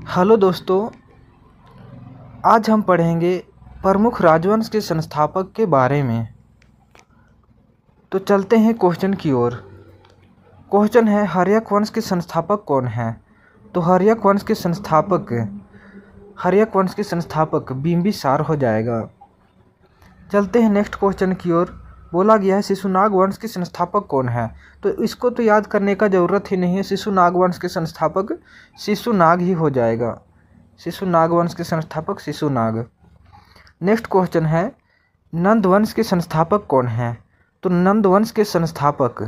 Hello दोस्तों, आज हम पढ़ेंगे प्रमुख राजवंश के संस्थापक के बारे में। तो चलते हैं क्वेश्चन की ओर। क्वेश्चन है, हर्यक वंश के संस्थापक कौन हैं? तो हर्यक वंश के संस्थापक बिंबिसार हो जाएगा। चलते हैं नेक्स्ट क्वेश्चन की ओर। बोला गया है शिशुनाग वंश के संस्थापक कौन है? तो इसको तो याद करने का ज़रूरत ही नहीं है। शिशुनाग वंश के संस्थापक शिशुनाग ही हो जाएगा। शिशुनाग वंश के संस्थापक शिशुनाग। नेक्स्ट क्वेश्चन है, नंद वंश के संस्थापक कौन हैं? तो नंद वंश के संस्थापक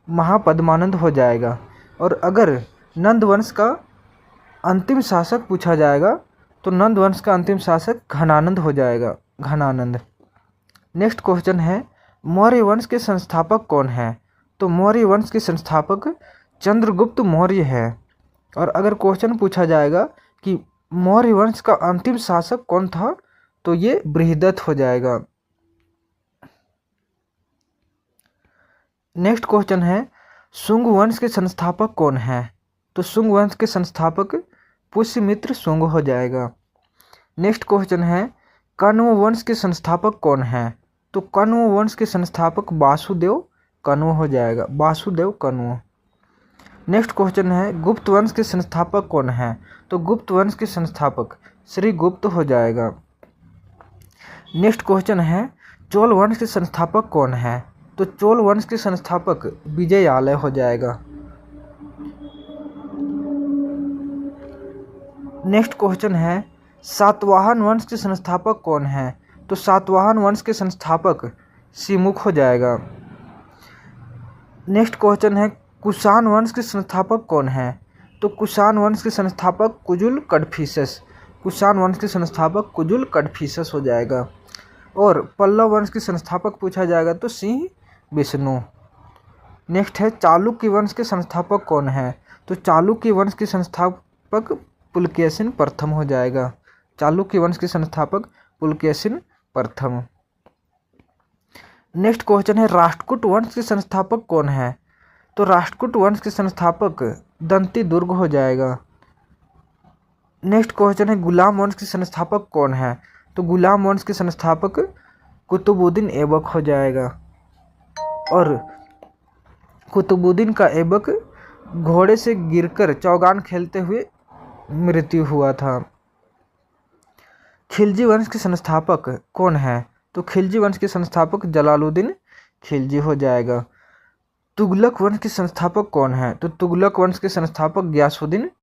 महापद्मानंद हो जाएगा। और अगर नंद वंश का अंतिम शासक पूछा जाएगा तो नंद वंश का अंतिम शासक घनानंद हो जाएगा, घनानंद। नेक्स्ट क्वेश्चन है, मौर्य वंश के संस्थापक कौन है? तो मौर्य वंश के संस्थापक चंद्रगुप्त मौर्य है। और अगर क्वेश्चन पूछा जाएगा कि मौर्य वंश का अंतिम शासक कौन था, तो ये बृहदत्त हो जाएगा। नेक्स्ट क्वेश्चन है, शुंग वंश के संस्थापक कौन है? तो शुंग वंश के संस्थापक पुष्यमित्र शुंग हो जाएगा। नेक्स्ट क्वेश्चन है, कण्व वंश के संस्थापक कौन है? तो कण्व वंश के संस्थापक वासुदेव कण्व हो जाएगा, वासुदेव कण्व। नेक्स्ट क्वेश्चन है, गुप्त वंश के संस्थापक कौन है? तो गुप्त वंश के संस्थापक श्री गुप्त हो जाएगा। नेक्स्ट क्वेश्चन है, चोल वंश के संस्थापक कौन है? तो चोल वंश के संस्थापक विजयालय हो जाएगा। नेक्स्ट क्वेश्चन है, सातवाहन वंश के संस्थापक कौन है? तो सातवाहन वंश के संस्थापक सिमुख हो जाएगा। नेक्स्ट क्वेश्चन है, कुषाण वंश के संस्थापक कौन है? तो कुषाण वंश के संस्थापक कुजुल कडफिसस, कुषाण वंश के संस्थापक कुजुल कडफिसस हो जाएगा। और पल्लव वंश के संस्थापक पूछा जाएगा तो सिंह विष्णु। नेक्स्ट है, चालुक्य वंश के संस्थापक कौन है? तो चालुक्य वंश के संस्थापक पुलकेशिन प्रथम हो जाएगा। चालुक्य वंश के संस्थापक पुलकेशिन प्रथम। नेक्स्ट क्वेश्चन है, राष्ट्रकूट वंश के संस्थापक कौन है? तो राष्ट्रकूट वंश के संस्थापक दंती दुर्ग हो जाएगा। नेक्स्ट क्वेश्चन है, गुलाम वंश के संस्थापक कौन है? तो गुलाम वंश के संस्थापक कुतुबुद्दीन ऐबक हो जाएगा। और कुतुबुद्दीन का ऐबक घोड़े से गिरकर चौगान खेलते हुए मृत्यु हुआ था। खिलजी वंश के संस्थापक कौन है? तो खिलजी वंश के संस्थापक जलालुद्दीन खिलजी हो जाएगा। तुगलक वंश के संस्थापक कौन है? तो तुगलक वंश के संस्थापक गयासुद्दीन